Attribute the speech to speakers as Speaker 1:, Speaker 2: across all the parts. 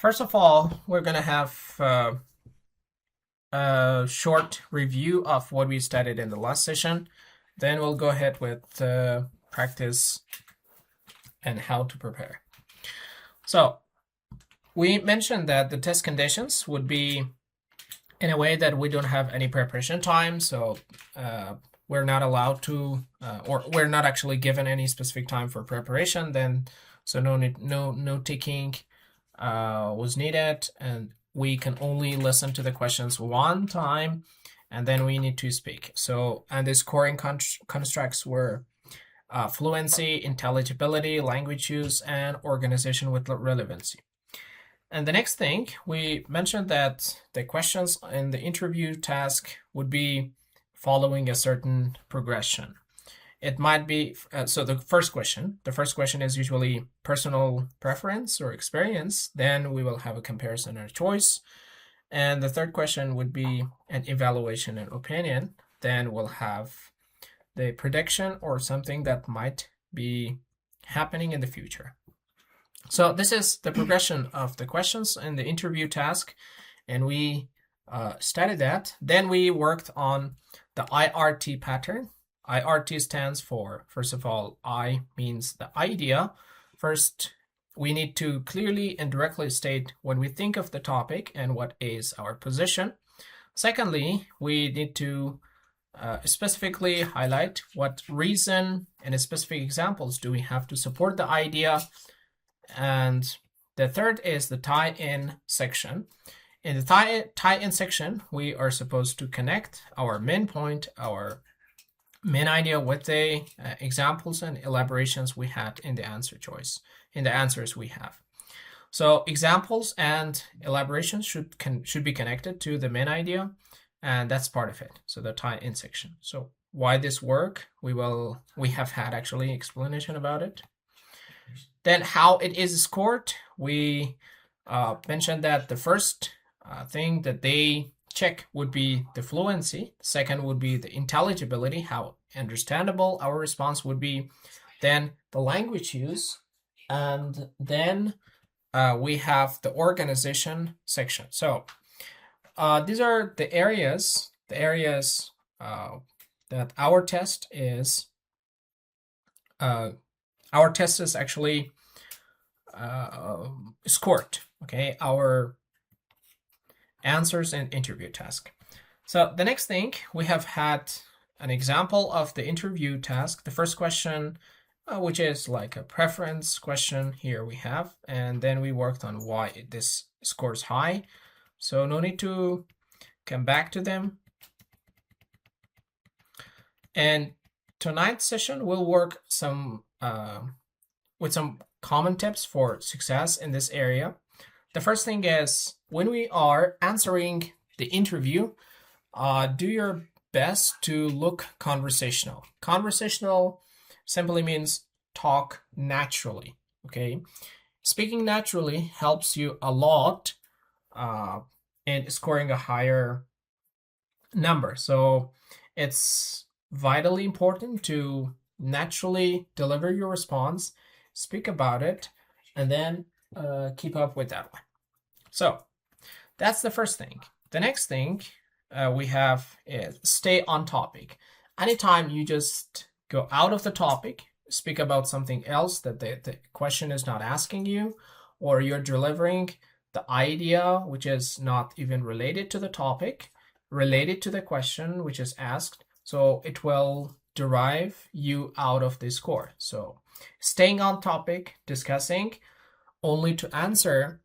Speaker 1: First of all, we're going to have a short review of what we studied in the last session. Then we'll go ahead with practice and how to prepare. So we mentioned that the test conditions would be in a way that we don't have any preparation time. So we're not allowed to, or we're not actually given any specific time for preparation. Then, so no taking was needed, and we can only listen to the questions one time, and then we need to speak. So, and the scoring constructs were fluency, intelligibility, language use, and organization with relevancy. And the next thing, we mentioned that the questions in the interview task would be following a certain progression. It might be, so the first question is usually personal preference or experience. Then we will have a comparison or choice. And the third question would be an evaluation and opinion. Then we'll have the prediction or something that might be happening in the future. So this is the progression of the questions in the interview task. And we studied that. Then we worked on the IRT pattern. IRT stands for, first of all, I means the idea. First, we need to clearly and directly state when we think of the topic and what is our position. Secondly, we need to specifically highlight what reason and specific examples do we have to support the idea. And the third is the tie-in section. In the tie-in section, we are supposed to connect our main point, our main idea with the examples and elaborations we had in the answer choice, in the answers we have. So examples and elaborations should be connected to the main idea, and that's part of it. So the tie-in section. So why this work? We have had actually explanation about it. Then how it is scored. We mentioned that the first thing that they check would be the fluency. The second would be the intelligibility, how understandable our response would be. Then the language use, and then we have the organization section. So these are the areas that our test is. Our test is actually scored. Okay, our answers and interview task. So the next thing, we have had an example of the interview task. The first question, which is like a preference question, here we have, and then we worked on why this scores high. So no need to come back to them. And tonight's session we'll work with some common tips for success in this area. The first thing is, when we are answering the interview, do your best to look conversational. Conversational simply means talk naturally, okay? Speaking naturally helps you a lot in scoring a higher number. So it's vitally important to naturally deliver your response, speak about it, and then keep up with that one. So that's the first thing. The next thing we have is stay on topic. Anytime you just go out of the topic, speak about something else that the question is not asking you, or you're delivering the idea which is not even related to the topic, related to the question which is asked, so it will derive you out of the score. So staying on topic, discussing only to answer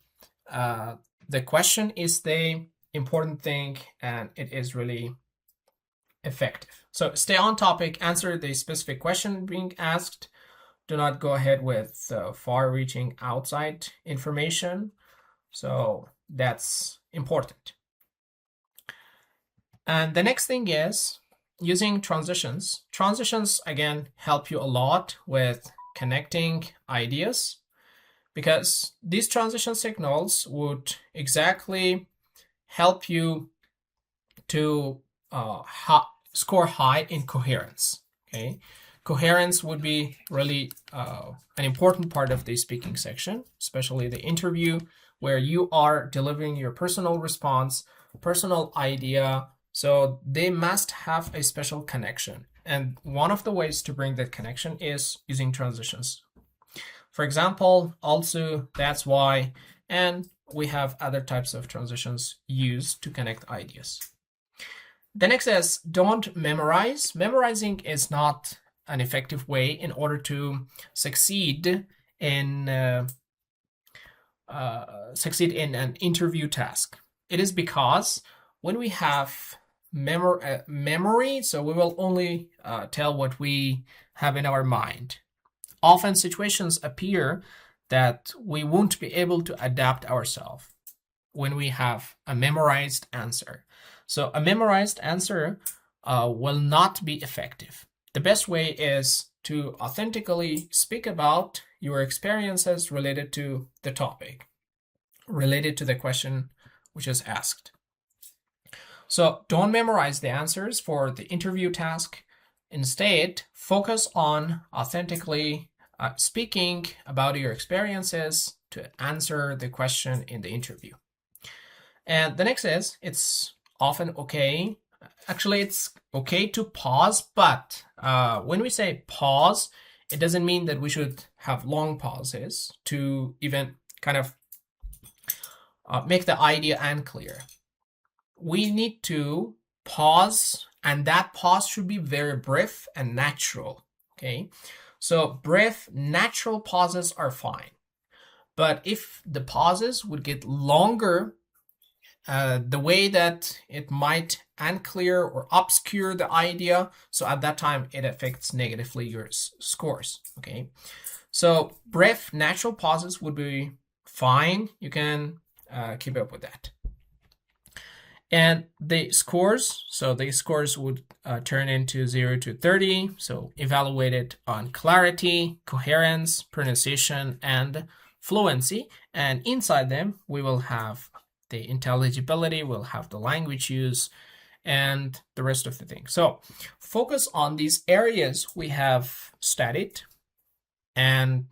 Speaker 1: the question is the important thing, and it is really effective. So stay on topic, answer the specific question being asked. Do not go ahead with far-reaching outside information. So that's important. And the next thing is using transitions. Transitions, again, help you a lot with connecting ideas, because these transition signals would exactly help you to score high in coherence. Okay, Coherence would be really an important part of the speaking section, especially the interview, where you are delivering your personal response, personal idea. So they must have a special connection. And one of the ways to bring that connection is using transitions. For example, also, that's why, and we have other types of transitions used to connect ideas. The next is don't memorize. Memorizing is not an effective way in order to succeed in an interview task. It is because when we have memory, so we will only tell what we have in our mind. Often situations appear that we won't be able to adapt ourselves when we have a memorized answer. So a memorized answer will not be effective. The best way is to authentically speak about your experiences related to the topic, related to the question which is asked. So don't memorize the answers for the interview task. Instead, focus on authentically speaking about your experiences to answer the question in the interview. And the next is, it's often okay. Actually, it's okay to pause, but when we say pause, it doesn't mean that we should have long pauses to even kind of make the idea unclear. We need to pause, and that pause should be very brief and natural, okay? So brief, natural pauses are fine. But if the pauses would get longer, the way that it might unclear or obscure the idea, so at that time it affects negatively your scores, okay? So brief, natural pauses would be fine. You can keep up with that. And the scores, so the scores would turn into 0 to 30, so evaluated on clarity, coherence, pronunciation, and fluency. And inside them, we will have the intelligibility, we'll have the language use, and the rest of the things. So focus on these areas we have studied and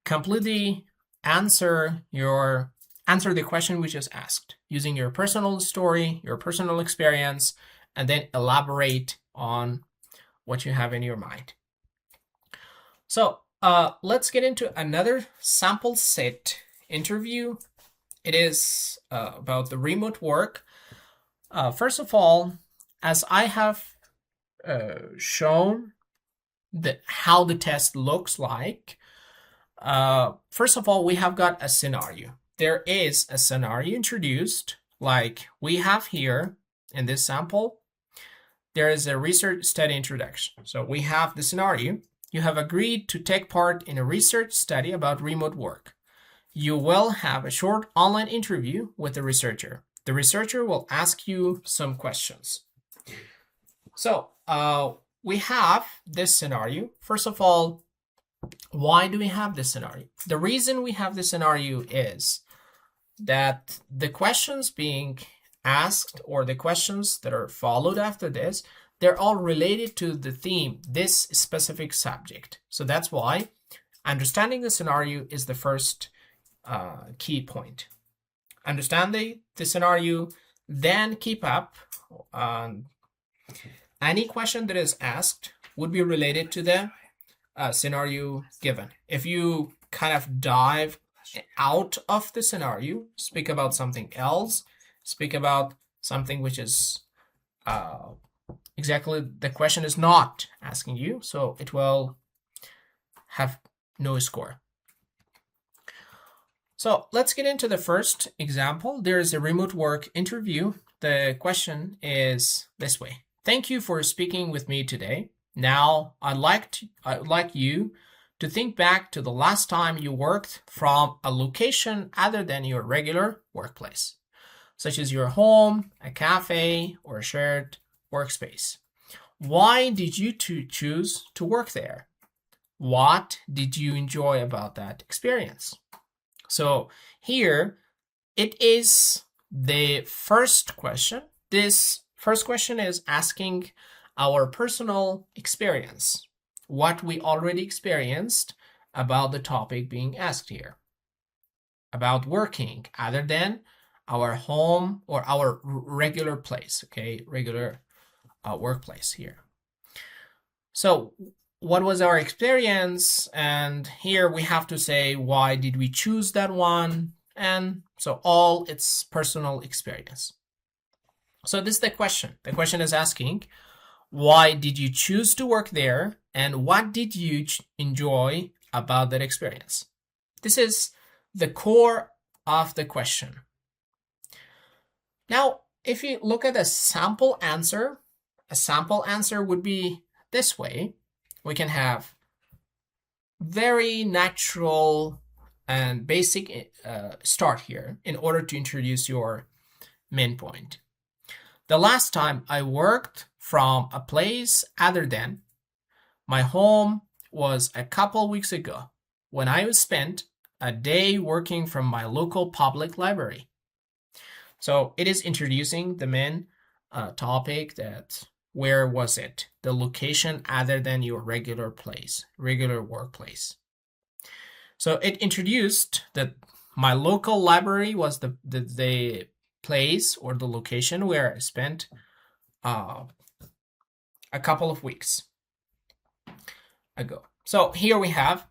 Speaker 1: completely answer the question which is asked using your personal story, your personal experience, and then elaborate on what you have in your mind. So let's get into another sample set interview. It is about the remote work. First of all, as I have shown how the test looks like, first of all, we have got a scenario. There is a scenario introduced, like we have here in this sample. There is a research study introduction. So we have the scenario. You have agreed to take part in a research study about remote work. You will have a short online interview with the researcher. The researcher will ask you some questions. So we have this scenario. First of all, why do we have this scenario? The reason we have this scenario is that the questions being asked, or the questions that are followed after this, they're all related to the theme, this specific subject. So that's why understanding the scenario is the first key point. Understand the scenario, then keep up. Any question that is asked would be related to the scenario given. If you kind of dive out of the scenario, speak about something else, speak about something which is exactly the question is not asking you, so it will have no score. So let's get into the first example. There is a remote work interview. The question is this way. Thank you for speaking with me today. Now, I'd like you to think back to the last time you worked from a location other than your regular workplace, such as your home, a cafe, or a shared workspace. Why did you choose to work there? What did you enjoy about that experience? So here it is the first question. This first question is asking our personal experience. what we already experienced about the topic being asked here, about working other than our home or our regular place, okay, regular workplace here. So what was our experience? And here we have to say, why did we choose that one? And so all its personal experience. So this is the question. The question is asking, why did you choose to work there? And what did you enjoy about that experience? This is the core of the question. Now, if you look at a sample answer would be this way. We can have very natural and basic start here in order to introduce your main point. The last time I worked from a place other than my home was a couple weeks ago when I spent a day working from my local public library. So it is introducing the main topic, that where was it? The location other than your regular place, regular workplace. So it introduced that my local library was the place or the location where I spent a couple of weeks ago. So here we have,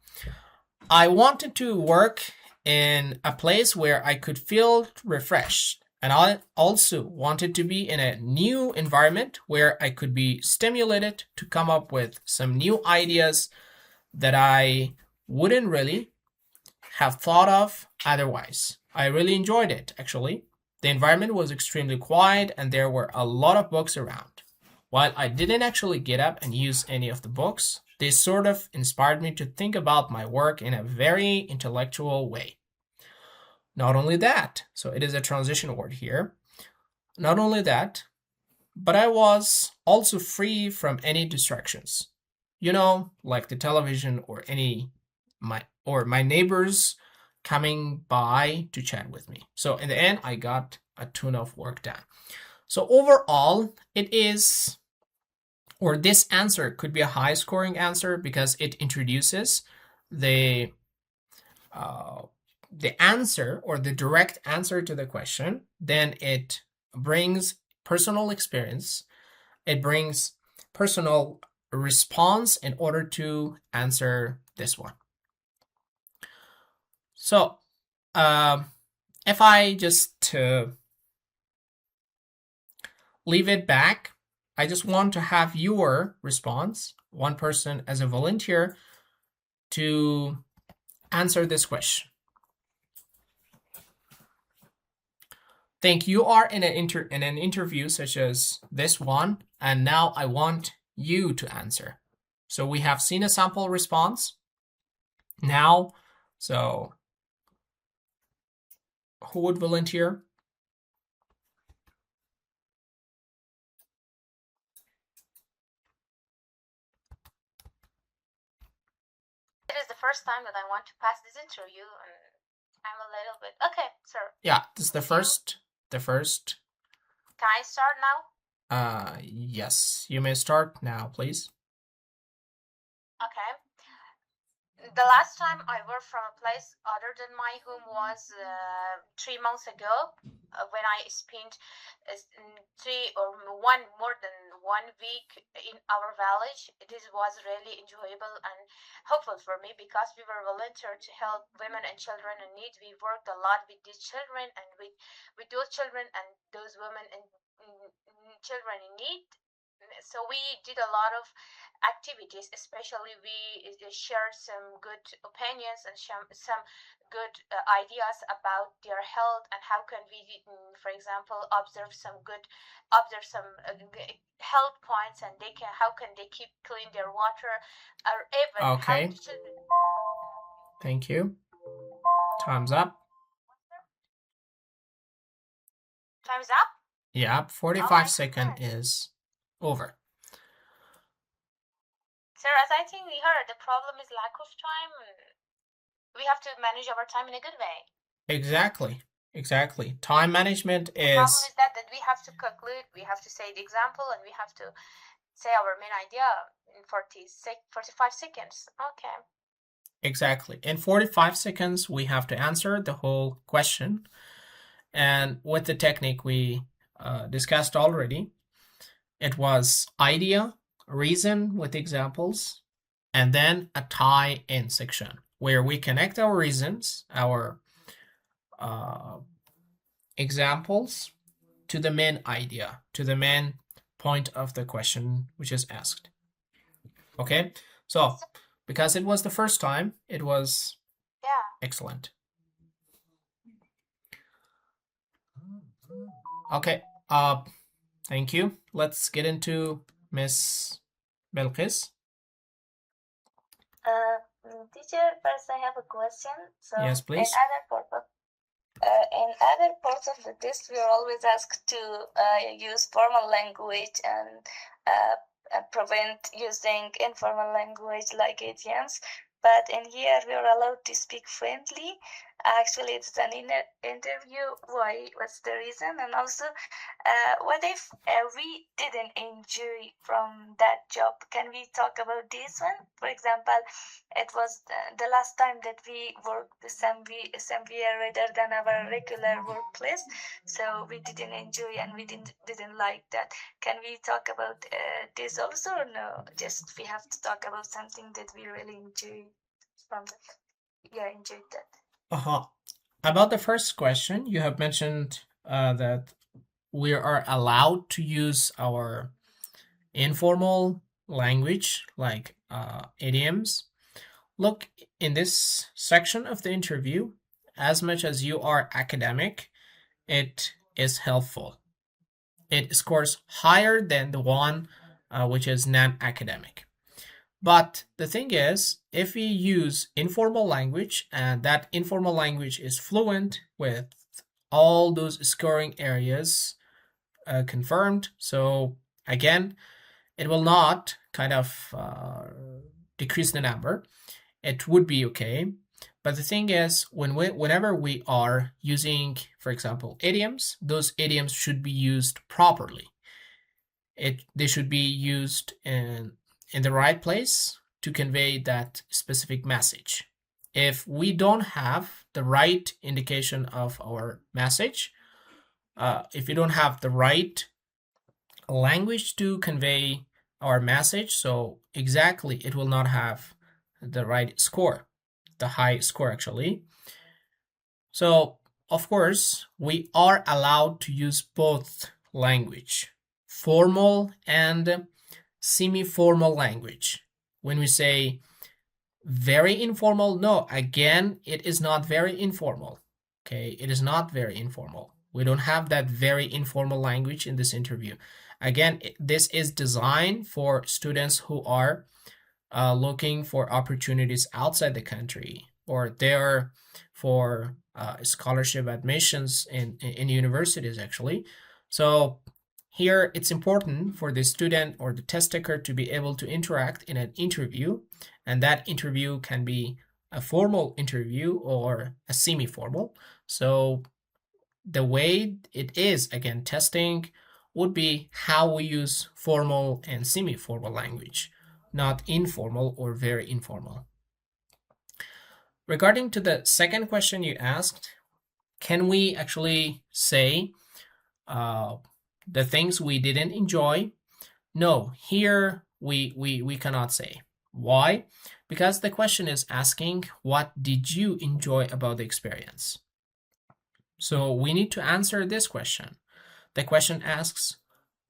Speaker 1: I wanted to work in a place where I could feel refreshed. And I also wanted to be in a new environment where I could be stimulated to come up with some new ideas that I wouldn't really have thought of otherwise. I really enjoyed it, actually. The environment was extremely quiet and there were a lot of books around. While I didn't actually get up and use any of the books, they sort of inspired me to think about my work in a very intellectual way. Not only that, so it is a transition word here. Not only that, but I was also free from any distractions. You know, like the television or my neighbors coming by to chat with me. So in the end, I got a ton of work done. So overall, it is, or this answer could be a high scoring answer because it introduces the answer or the direct answer to the question. Then it brings personal experience. It brings personal response in order to answer this one. So if I just leave it back, I just want to have your response, one person as a volunteer, to answer this question. Think you are in an interview such as this one, and now I want you to answer. So we have seen a sample response now. So who would volunteer?
Speaker 2: It is the first time that I want to pass this interview, and I'm a little bit okay, sir.
Speaker 1: Yeah, this is the first.
Speaker 2: Can I start now?
Speaker 1: Yes, you may start now, please.
Speaker 2: Okay. The last time I worked from a place other than my home was 3 months ago, when I spent more than 1 week in our village. This was really enjoyable and helpful for me because we were volunteer to help women and children in need. We worked a lot with these children and with those children and those women and children in need. So we did a lot of activities, especially we shared some good opinions and some good ideas about their health and how can we, for example, observe some health points, and how can they keep clean their water, or even
Speaker 1: okay. Thank you. Time's up.
Speaker 2: Time's up?
Speaker 1: Yeah, 45 seconds is over.
Speaker 2: Sir, as I think we heard, the problem is lack of time. We have to manage our time in a good way.
Speaker 1: Exactly. Time management is...
Speaker 2: The problem is that we have to conclude, we have to say the example, and we have to say our main idea in 45 seconds. Okay.
Speaker 1: Exactly. In 45 seconds, we have to answer the whole question. And with the technique we discussed already, it was idea, reason with examples, and then a tie-in section where we connect our reasons, our examples to the main idea, to the main point of the question which is asked. Okay, so because it was the first time, it was excellent. Okay, thank you. Let's get into Miss Belkis.
Speaker 3: Teacher, first I have a question. So
Speaker 1: yes, please.
Speaker 3: In other parts of the test, we are always asked to use formal language and prevent using informal language like idioms. But in here, we are allowed to speak friendly. Actually, it's an interview. Why? What's the reason? And also, what if we didn't enjoy from that job? Can we talk about this one? For example, it was the last time that we worked the SMV rather than our regular workplace, so we didn't enjoy and we didn't like that. Can we talk about this also, or no? Just we have to talk about something that we really enjoy from that. Yeah, enjoyed that.
Speaker 1: About the first question, you have mentioned that we are allowed to use our informal language like idioms. Look, in this section of the interview, as much as you are academic, it is helpful. It scores higher than the one which is non-academic. But the thing is, if we use informal language and that informal language is fluent with all those scoring areas confirmed, so again, it will not kind of decrease the number. It would be okay. But the thing is, whenever we are using, for example, idioms, those idioms should be used properly. They should be used in the right place to convey that specific message. If we don't have the right indication of our message, if we don't have the right language to convey our message, so exactly it will not have the right score, the high score actually. So of course we are allowed to use both language, formal and semi-formal language. When we say very informal, no, again, it is not very informal. Okay, it is not very informal. We don't have that very informal language in this interview. Again, this is designed for students who are looking for opportunities outside the country, or they're for scholarship admissions in universities actually. So here it's important for the student or the test taker to be able to interact in an interview, and that interview can be a formal interview or a semi-formal. So the way it is, again, testing would be how we use formal and semi-formal language, not informal or very informal. Regarding to the second question you asked, can we actually say the things we didn't enjoy? No, here we cannot say. Why? Because the question is asking, what did you enjoy about the experience? So we need to answer this question. The question asks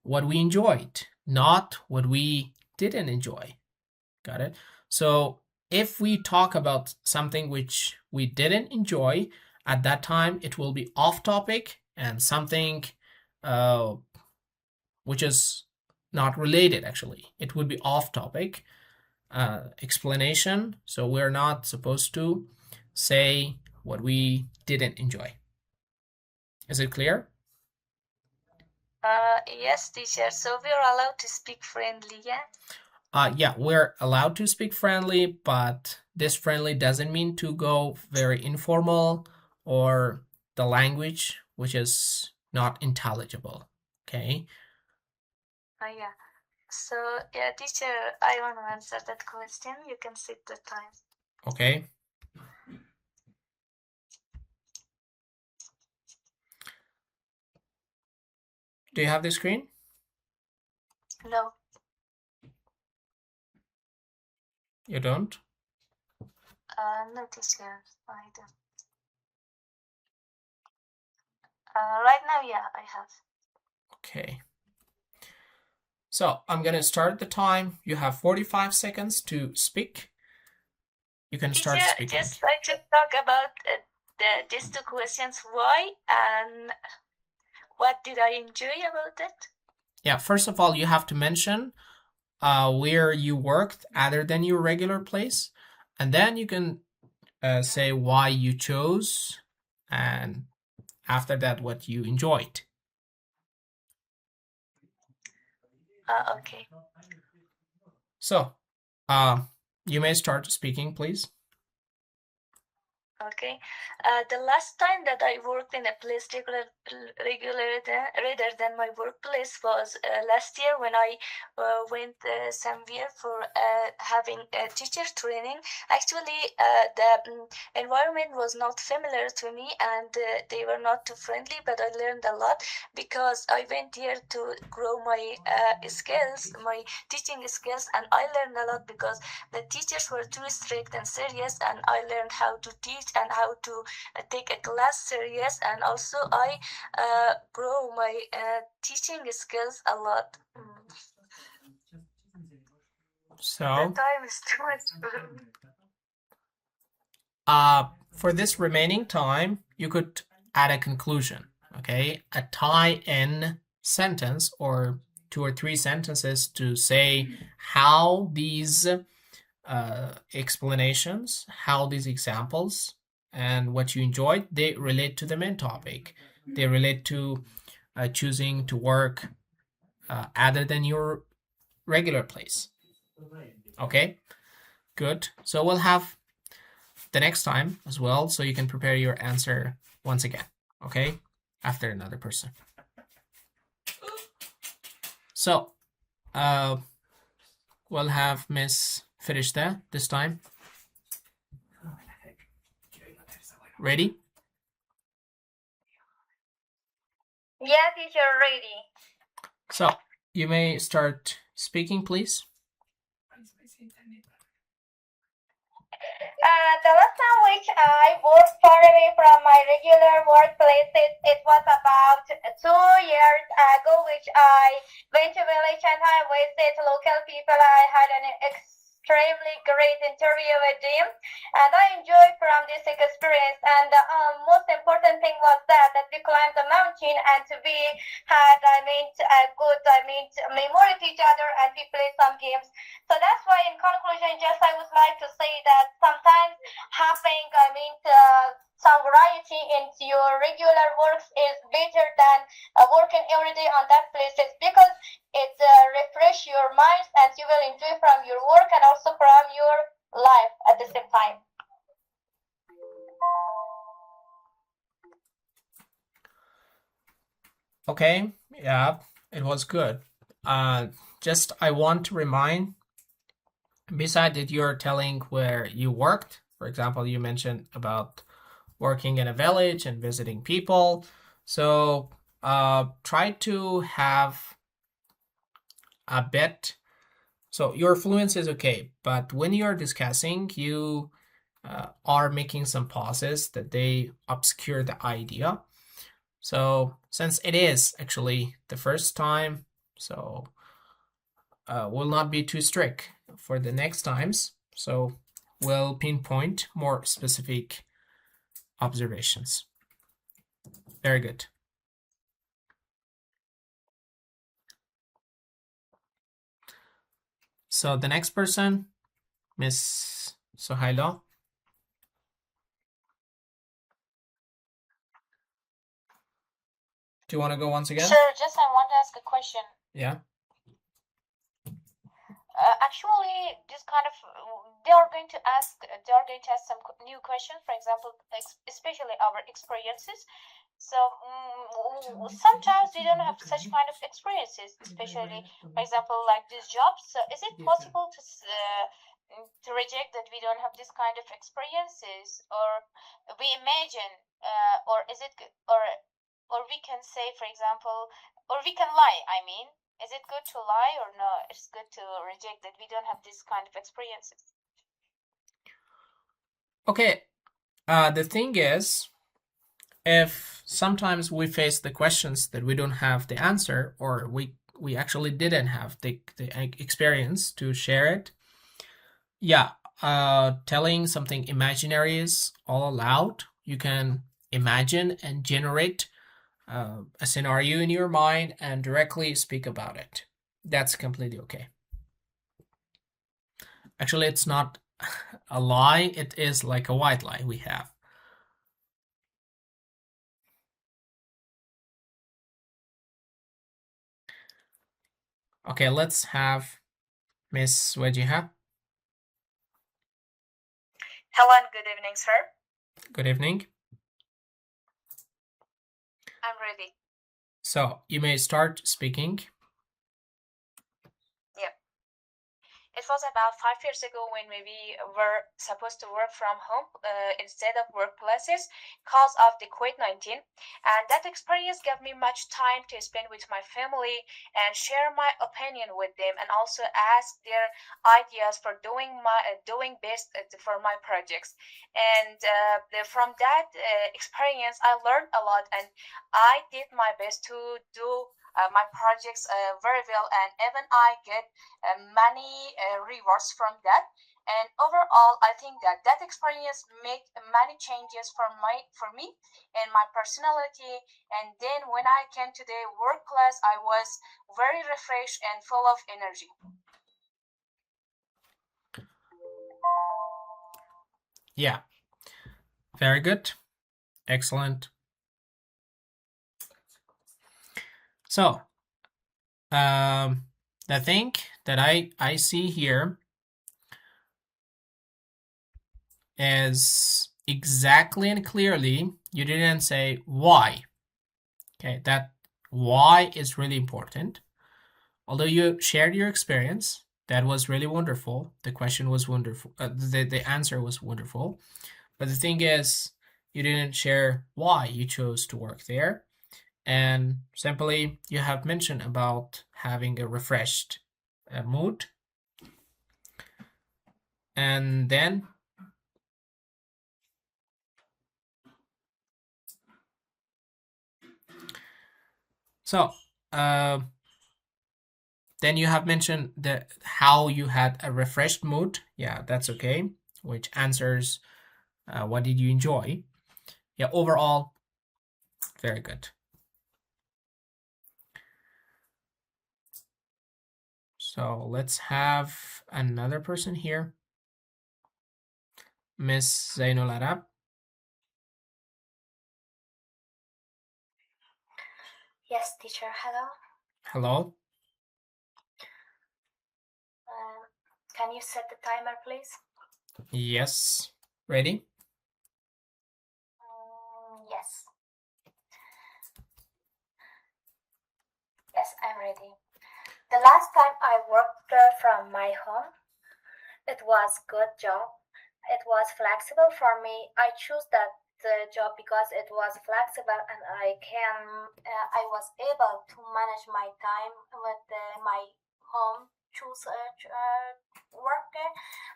Speaker 1: what we enjoyed, not what we didn't enjoy. Got it? So if we talk about something which we didn't enjoy, at that time it will be off topic and something which is not related actually. It would be off topic explanation. So we're not supposed to say what we didn't enjoy. Is it clear?
Speaker 3: Yes, teacher. So we are allowed to speak friendly, yeah?
Speaker 1: Yeah, we're allowed to speak friendly, but this friendly doesn't mean to go very informal or the language which is not intelligible. Okay.
Speaker 3: Yeah. So, yeah, teacher, I want to answer that question. You can set the time.
Speaker 1: Okay. Do you have the screen?
Speaker 3: No.
Speaker 1: You don't?
Speaker 3: No, teacher, I don't. Right now, yeah, I have.
Speaker 1: Okay. So I'm going to start the time. You have 45 seconds to speak. You can start
Speaker 3: Teacher,
Speaker 1: speaking.
Speaker 3: just like to talk about these two questions, why and what did I enjoy about it?
Speaker 1: Yeah, first of all, you have to mention where you worked other than your regular place. And then you can say why you chose, and after that, what you enjoyed.
Speaker 3: Okay.
Speaker 1: So, you may start speaking, please.
Speaker 3: Okay. The last time that I worked in a place rather than my workplace was last year when I went somewhere for having a teacher training. Actually, the environment was not familiar to me and they were not too friendly, but I learned a lot because I went here to grow my skills, my teaching skills, and I learned a lot because the teachers were too strict and serious, and I learned how to teach and how to take a class serious, and also I grow my teaching skills a lot.
Speaker 1: So
Speaker 3: the time is too much.
Speaker 1: For this remaining time, you could add a conclusion, okay? A tie-in sentence or 2 or 3 sentences to say how these explanations, how these examples, and what you enjoyed, they relate to the main topic. They relate to choosing to work other than your regular place. Okay, good. So we'll have the next time as well, so you can prepare your answer once again, okay, after another person. So we'll have Miss Firishta this time. Ready?
Speaker 2: Yeah, teacher, ready.
Speaker 1: So you may start speaking, please.
Speaker 2: The last time which I worked far away from my regular workplaces, it was about 2 years ago, which I went to village and I visited local people. I had an extremely great interview with them, and I enjoyed from this experience. And the most important thing was that we climbed the mountain and we had, a good, memory of each other, and we played some games. So that's why, in conclusion, just I would like to say that sometimes having, some variety into your regular works is better than working every day on that places, because it refresh your minds and you will enjoy from your work and also from your life at the same time.
Speaker 1: Okay, yeah, it was good. Just I want to remind, besides that you're telling where you worked, for example, you mentioned about working in a village and visiting people. So try to have a bit. So your fluency is okay, but when you're discussing, you are making some pauses that they obscure the idea. So since it is actually the first time, so we'll not be too strict for the next times. So we'll pinpoint more specific observations. Very good. So the next person, Miss Sohaila. Do you want to go once again?
Speaker 2: Sure, just I want to ask a question.
Speaker 1: Yeah.
Speaker 2: Actually, this kind of they are going to ask some new questions, for example, especially our experiences. So sometimes we don't have such kind of experiences, especially, for example, like this job. So is it possible to reject that we don't have this kind of experiences, or we imagine, or is it or we can say, for example, or we can lie? I mean, is it good to lie or no? It's good to reject that we don't have this kind of experiences.
Speaker 1: Okay, the thing is, if sometimes we face the questions that we don't have the answer, or we actually didn't have the experience to share it, yeah, telling something imaginary is all allowed. You can imagine and generate a scenario in your mind and directly speak about it. That's completely okay. Actually, it's not a lie, it is like a white lie we have. Okay, let's have Miss Wajiha.
Speaker 4: Helen, good evening, sir.
Speaker 1: Good evening.
Speaker 4: I'm ready.
Speaker 1: So you may start speaking.
Speaker 4: Yep. It was about 5 years ago when we were supposed to work from home instead of workplaces because of the COVID-19. And that experience gave me much time to spend with my family and share my opinion with them, and also ask their ideas for doing best for my projects. And from that experience, I learned a lot, and I did my best to do my projects very well, and even I get many rewards from that. And overall, I think that that experience made many changes for me and my personality. And then when I came to the work class, I was very refreshed and full of energy.
Speaker 1: Yeah, very good. Excellent. So, the thing that I see here is exactly and clearly you didn't say why. Okay, that why is really important. Although you shared your experience, that was really wonderful. The question was wonderful. The answer was wonderful. But the thing is, you didn't share why you chose to work there. And simply, you have mentioned about having a refreshed mood. And then, so, then you have mentioned that how you had a refreshed mood. Yeah, that's okay. Which answers what did you enjoy? Yeah, overall, very good. So let's have another person here. Miss Zainul Arab.
Speaker 5: Yes, teacher. Hello.
Speaker 1: Hello.
Speaker 5: Can you set the timer, please?
Speaker 1: Yes. Ready?
Speaker 5: Yes. Yes, I'm ready. The last time I worked from my home, it was good job. It was flexible for me. I chose that job because it was flexible, and I was able to manage my time with my home choose work.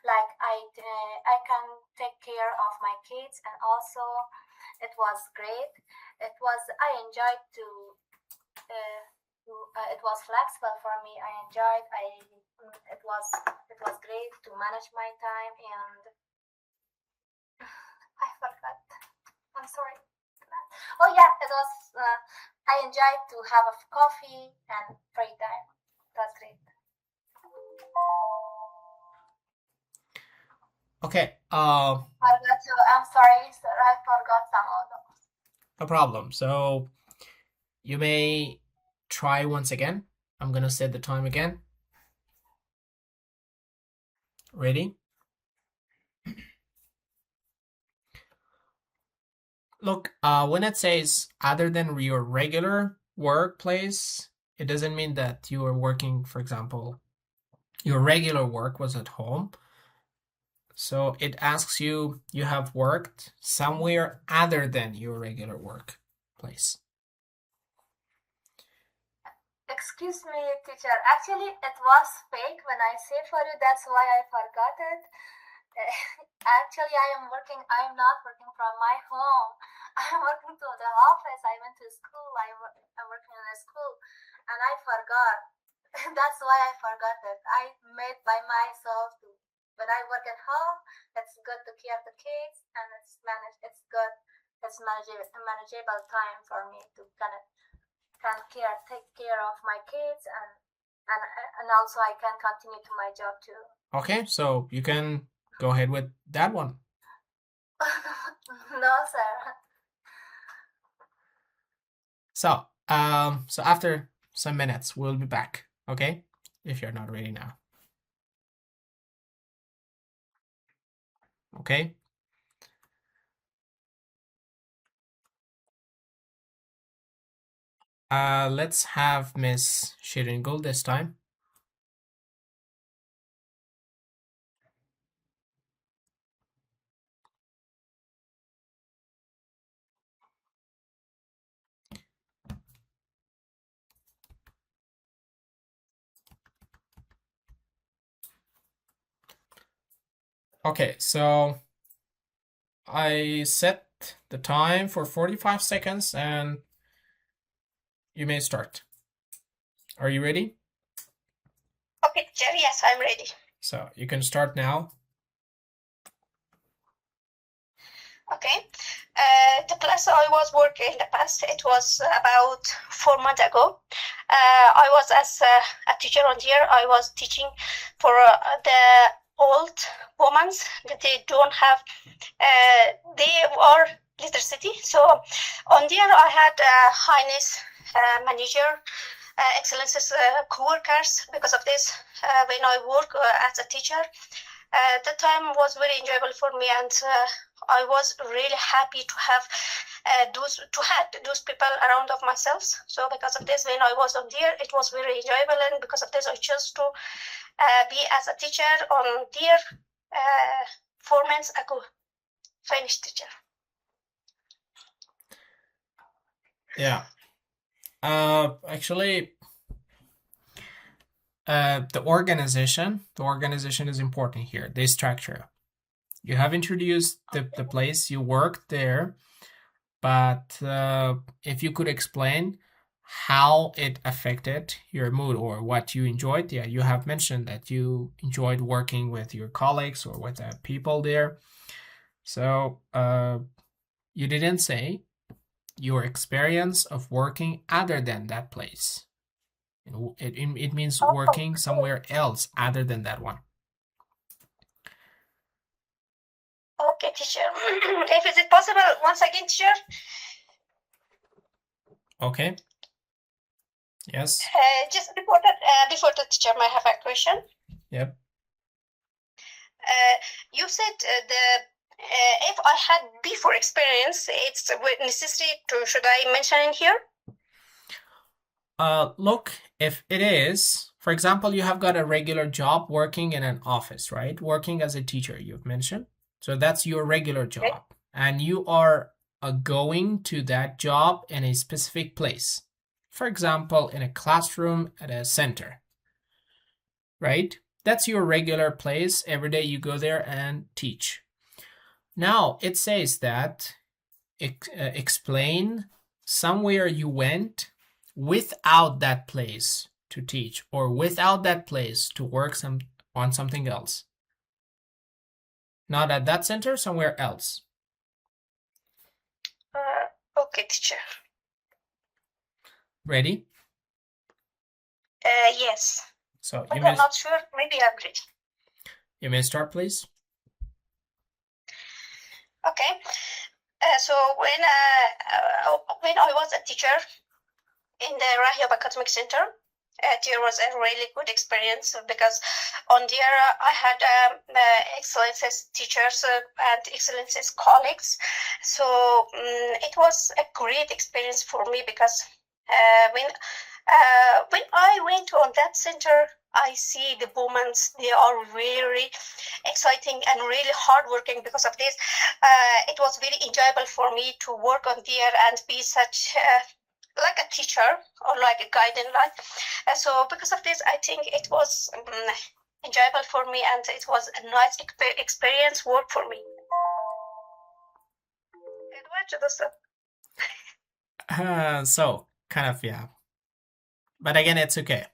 Speaker 5: Like I can take care of my kids, and also it was great. I enjoyed to. It was flexible for me. I enjoyed. It was great to manage my time, and I forgot. I'm sorry. Oh yeah, it was. I enjoyed to have a coffee and free time. That's great.
Speaker 1: Okay.
Speaker 5: I'm sorry, sir. I forgot some of them.
Speaker 1: No problem. So you may try once again. I'm gonna set the time again. Ready? Look, when it says other than your regular workplace, it doesn't mean that you are working, for example, your regular work was at home. So it asks you have worked somewhere other than your regular workplace.
Speaker 5: Excuse me, teacher. Actually, it was fake when I said for you. That's why I forgot it. Actually, I'm not working from my home. I'm working to the office. I went to school. I'm working in a school, and I forgot. That's why I forgot it. I made by myself. When I work at home, it's good to care the kids, and it's good. It's manageable time for me to take care of my kids, and also I can continue to my job too.
Speaker 1: Okay, so you can go ahead with that one.
Speaker 5: No, sir.
Speaker 1: So after some minutes, we'll be back. Okay, if you're not ready now. Okay. Let's have Miss Shiringul this time. Okay, so I set the time for 45 seconds and you may start. Are you ready?
Speaker 3: Okay, teacher, yes, I'm ready.
Speaker 1: So you can start now.
Speaker 3: Okay. The class I was working in the past, it was about 4 months ago. I was as a teacher on here. I was teaching for the old women that they don't have, they are literacy. So on there I had highness manager, excellences co-workers. Because of this, when I work as a teacher, the time was very enjoyable for me, and I was really happy to have those people around of myself. So because of this, when I was on there, it was very enjoyable, and because of this, I chose to be as a teacher on there 4 months ago. Finished teacher.
Speaker 1: Yeah. Actually, the organization is important here. The structure. You have introduced the place you worked there, but if you could explain how it affected your mood or what you enjoyed. Yeah, you have mentioned that you enjoyed working with your colleagues or with the people there. So you didn't say your experience of working other than that place. It means working somewhere else other than that one.
Speaker 3: Okay, teacher. If is it possible, once again, teacher?
Speaker 1: Okay. Yes.
Speaker 3: Just before the teacher, I have a question.
Speaker 1: Yep.
Speaker 3: You said if I had before experience, it's necessary to, should I mention in here?
Speaker 1: Look, if it is, for example, you have got a regular job working in an office, right? Working as a teacher, you've mentioned. So that's your regular job. Okay. And you are going to that job in a specific place. For example, in a classroom at a center, right? That's your regular place. Every day you go there and teach. Now, it says that explain somewhere you went without that place to teach or without that place to work on something else. Not at that center, somewhere else.
Speaker 3: Okay, teacher.
Speaker 1: Ready?
Speaker 3: Yes.
Speaker 1: So
Speaker 3: I'm not sure. Maybe I'm ready.
Speaker 1: You may start, please.
Speaker 3: Okay. So when I was a teacher in the Rahib Academic Center,
Speaker 6: there was a really good experience because on there I had excellent teachers and excellent colleagues. So it was a great experience for me because when I went on that center, I see the women, they are very exciting and really hardworking. Because of this, it was very enjoyable for me to work on there and be such like a teacher or like a guiding light. So because of this, I think it was enjoyable for me, and it was a nice experience work for me.
Speaker 1: So kind of, yeah. But again, it's okay.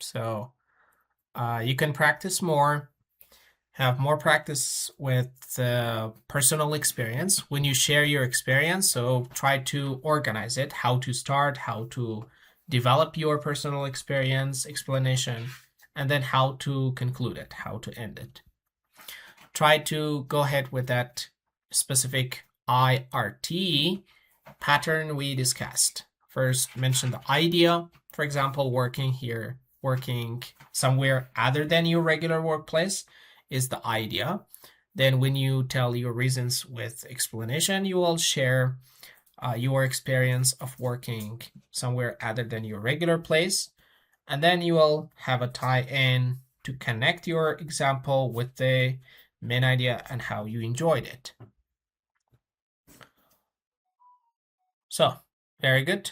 Speaker 1: So you can practice more, have more practice with personal experience when you share your experience. So try to organize it, how to start, how to develop your personal experience explanation, and then how to conclude it, how to end it. Try to go ahead with that specific IRT pattern we discussed. First, mention the idea. For example, working somewhere other than your regular workplace is the idea. Then when you tell your reasons with explanation, you will share your experience of working somewhere other than your regular place. And then you will have a tie-in to connect your example with the main idea and how you enjoyed it. So, very good.